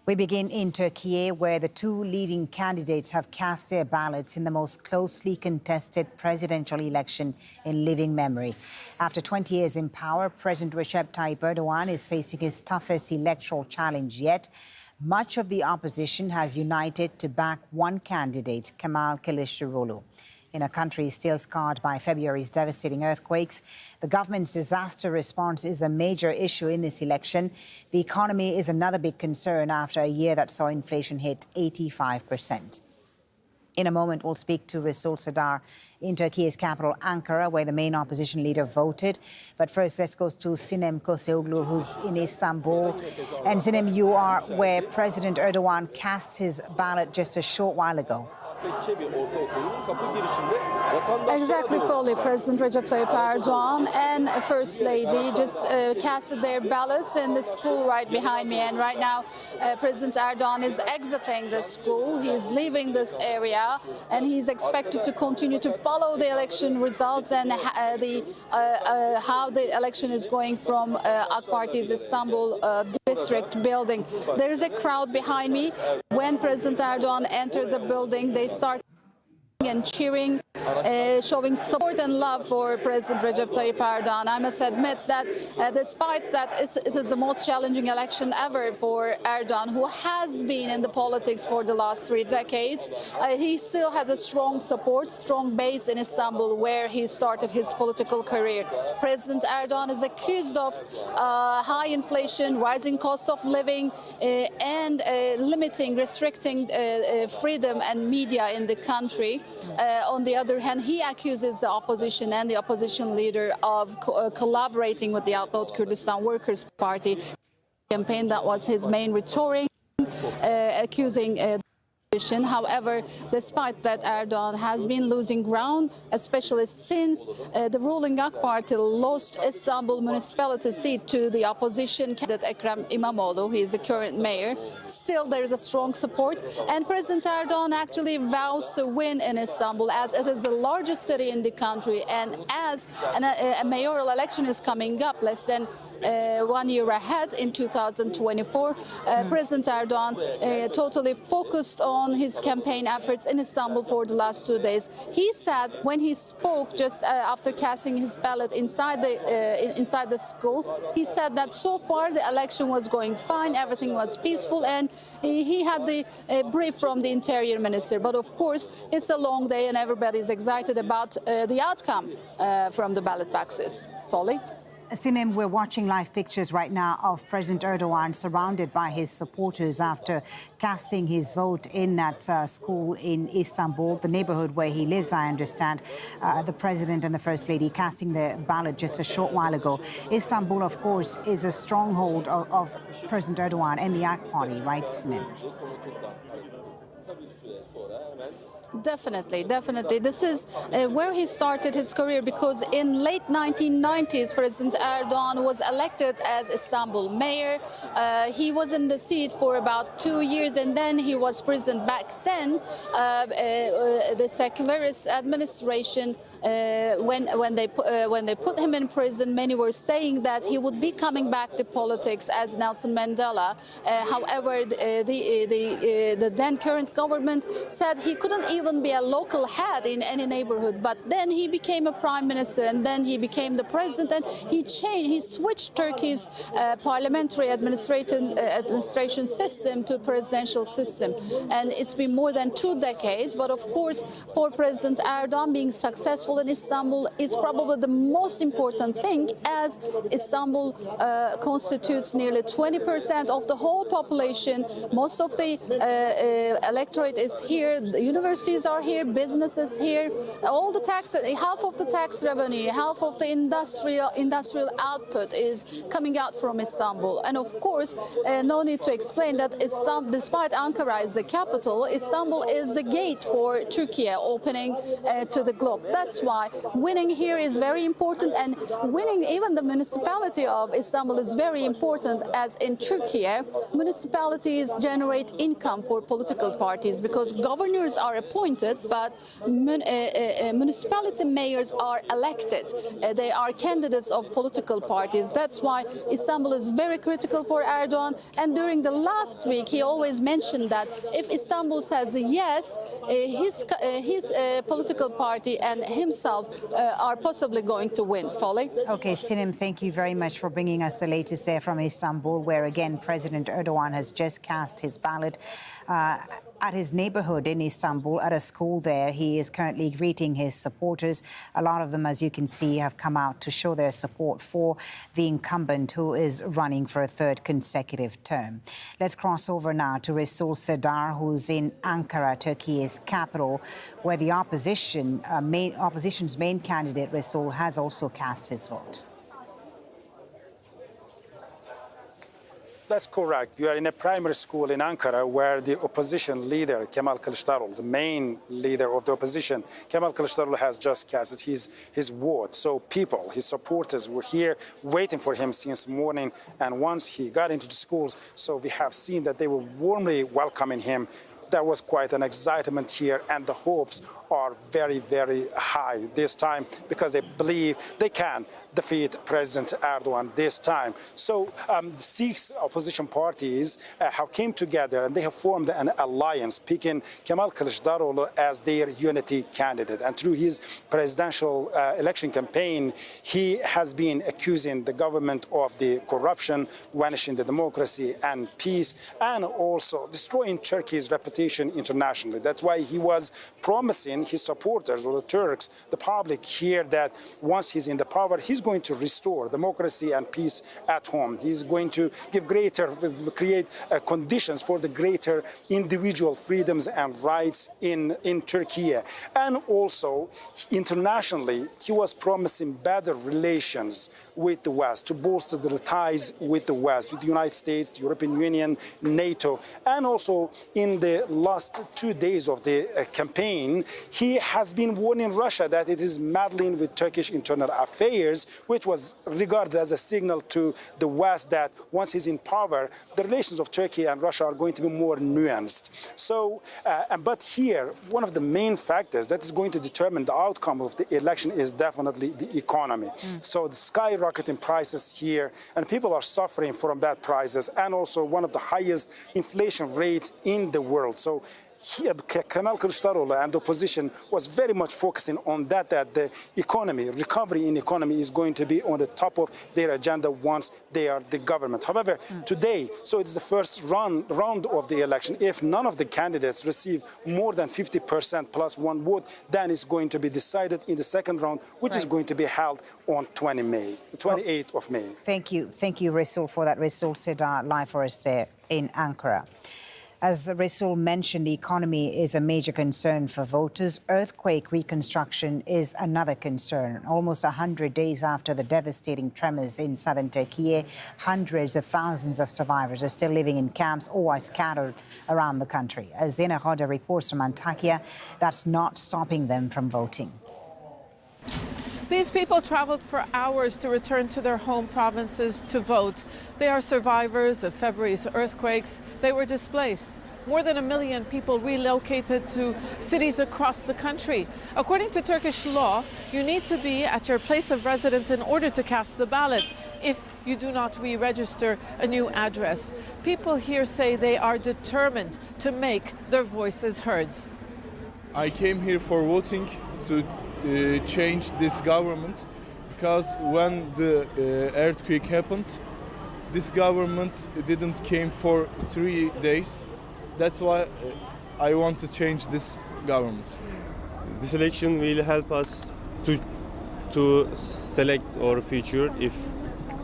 We begin in Turkey, where the two leading candidates have cast their ballots in the most closely contested presidential election in living memory. After 20 years in power, President Recep Tayyip Erdogan is facing his toughest electoral challenge yet. Much of the opposition has united to back one candidate, Kemal Kilicdaroglu. In a country still scarred by February's devastating earthquakes, the government's disaster response is a major issue in this election. The economy is another big concern after a year that saw inflation hit 85%. In a moment, we'll speak to Resul Sadar in Turkey's capital, Ankara, where the main opposition leader voted. But first, let's go to Sinem Koseoglu, who's in Istanbul. And Sinem, you are where President Erdogan cast his ballot just a short while ago. Exactly, fully. President Recep Tayyip Erdogan and First Lady just casted their ballots in the school right behind me. And right now, President Erdogan is exiting the school. He's leaving this area, and he's expected to continue to follow the election results and how the election is going from AK Parti's Istanbul district building. There is a crowd behind me. When President Erdogan entered the building, they started and cheering, showing support and love for President Recep Tayyip Erdogan. I must admit that despite that it is the most challenging election ever for Erdogan, who has been in the politics for the last 3 decades, he still has a strong support, strong base in Istanbul, where he started his political career. President Erdogan is accused of high inflation, rising cost of living, and restricting freedom and media in the country. On the other hand, he accuses the opposition and the opposition leader of collaborating with the outlawed Kurdistan Workers' Party campaign. That was his main rhetoric, accusing However, despite that, Erdogan has been losing ground, especially since the ruling AK Party lost Istanbul municipality seat to the opposition candidate Ekrem İmamoğlu. He is the current mayor. Still, there is a strong support, and President Erdogan actually vows to win in Istanbul, as it is the largest city in the country, and as a mayoral election is coming up less than 1 year ahead in 2024, President Erdogan totally focused on his campaign efforts in Istanbul for the last 2 days. He said, when he spoke just after casting his ballot inside the school, he said that so far the election was going fine, everything was peaceful, and he had the brief from the interior minister. But of course, it's a long day and everybody is excited about the outcome from the ballot boxes. Folly? Sinem, we're watching live pictures right now of President Erdogan surrounded by his supporters after casting his vote in that school in Istanbul, the neighborhood where he lives, I understand. The President and the First Lady casting their ballot just a short while ago. Istanbul, of course, is a stronghold of President Erdogan and the AK Party, right, Sinem? Definitely. This is where he started his career, because in late 1990s, President Erdogan was elected as Istanbul mayor. He was in the seat for about 2 years, and then he was prisoned. Back then, the secularist administration, when they put him in prison, many were saying that he would be coming back to politics as Nelson Mandela. However, the then current government said he couldn't even be a local head in any neighborhood. But then he became a prime minister, and then he became the president, and he switched Turkey's parliamentary administration system to presidential system. And it's been more than 2 decades. But of course, for President Erdogan, being successful in Istanbul is probably the most important thing, as Istanbul constitutes nearly 20% of the whole population. Most of the electorate is here, the universities are here, businesses here, all the half of the tax revenue, half of the industrial output is coming out from Istanbul. And of course, no need to explain that despite Ankara is the capital, Istanbul is the gate for Turkey opening to the globe. That's why winning here is very important, and winning even the municipality of Istanbul is very important, as in Turkey, municipalities generate income for political parties. parties, because governors are appointed, but municipality mayors are elected. They are candidates of political parties. That's why Istanbul is very critical for Erdogan. And during the last week, he always mentioned that if Istanbul says yes, his political party and himself are possibly going to win. Folly. Okay, Sinem, thank you very much for bringing us the latest there from Istanbul, where again President Erdogan has just cast his ballot at his neighborhood in Istanbul, at a school there. He is currently greeting his supporters. A lot of them, as you can see, have come out to show their support for the incumbent who is running for a third consecutive term. Let's cross over now to Resul Serdar, who's in Ankara, Turkey's capital, where the opposition's main candidate, Resul, has also cast his vote. That's correct. We are in a primary school in Ankara where the opposition leader, Kemal Kilicdaroglu, the main leader of the opposition, Kemal Kilicdaroglu has just cast his vote. So people, his supporters were here waiting for him since morning. And once he got into the schools, so we have seen that they were warmly welcoming him. There was quite an excitement here, and the hopes are very, very high this time because they believe they can defeat President Erdogan this time. So the 6 opposition parties have came together and they have formed an alliance, picking Kemal Kilicdaroglu as their unity candidate. And through his presidential election campaign, he has been accusing the government of the corruption, vanishing the democracy and peace, and also destroying Turkey's reputation internationally. That's why he was promising his supporters, or the Turks, the public here, that once he's in the power, he's going to restore democracy and peace at home. He's going to create conditions for the greater individual freedoms and rights in Turkey. And also, internationally, he was promising better relations with the West, to bolster the ties with the West, with the United States, the European Union, NATO. And also, in the last 2 days of the campaign, he has been warning Russia that it is meddling with Turkish internal affairs, which was regarded as a signal to the West that once he's in power, the relations of Turkey and Russia are going to be more nuanced. So, but here, one of the main factors that is going to determine the outcome of the election is definitely the economy. So the skyrocketing prices here, and people are suffering from that prices, and also one of the highest inflation rates in the world. So here, Kemal Kilicdaroglu and the opposition was very much focusing on that the economy, recovery in economy is going to be on the top of their agenda once they are the government. However, today, so it is the first round of the election. If none of the candidates receive more than 50% plus 1 vote, then it's going to be decided in the second round, which is going to be held on 28th of May. Thank you, Resul, for that. Resul Serdar live for us there in Ankara. As Resul mentioned, the economy is a major concern for voters. Earthquake reconstruction is another concern. Almost 100 days after the devastating tremors in southern Turkey, hundreds of thousands of survivors are still living in camps or are scattered around the country. As Zena Hoda reports from Antakya, that's not stopping them from voting. These people traveled for hours to return to their home provinces to vote. They are survivors of February's earthquakes. They were displaced. More than 1 million people relocated to cities across the country. According to Turkish law, you need to be at your place of residence in order to cast the ballot if you do not re-register a new address. People here say they are determined to make their voices heard. I came here for voting to change this government, because when the earthquake happened, this government didn't came for 3 days. That's why I want to change this government. This election will help us to select our future. If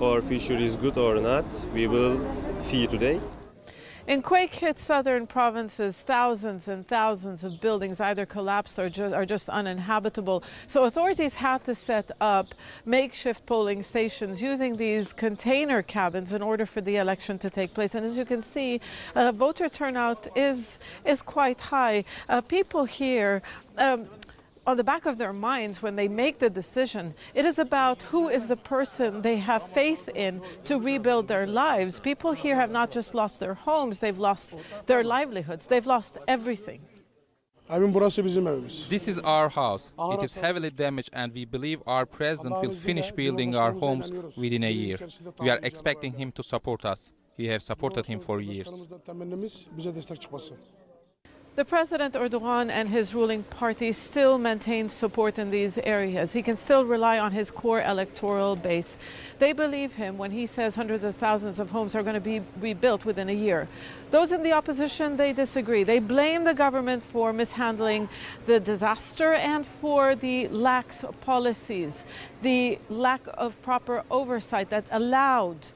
our future is good or not, we will see today. In quake-hit southern provinces, thousands and thousands of buildings either collapsed or are just uninhabitable. So authorities had to set up makeshift polling stations using these container cabins in order for the election to take place. And as you can see, voter turnout is quite high. People here on the back of their minds when they make the decision. It is about who is the person they have faith in to rebuild their lives. People here have not just lost their homes, they've lost their livelihoods, they've lost everything. This is our house. It is heavily damaged and we believe our president will finish building our homes within a year. We are expecting him to support us. We have supported him for years. The President Erdogan and his ruling party still maintain support in these areas. He can still rely on his core electoral base. They believe him when he says hundreds of thousands of homes are going to be rebuilt within a year. Those in the opposition, they disagree. They blame the government for mishandling the disaster and for the lax policies, the lack of proper oversight that allowed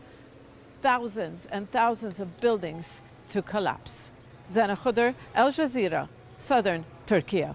thousands and thousands of buildings to collapse. Zana Khuder, Al Jazeera, Southern Turkey.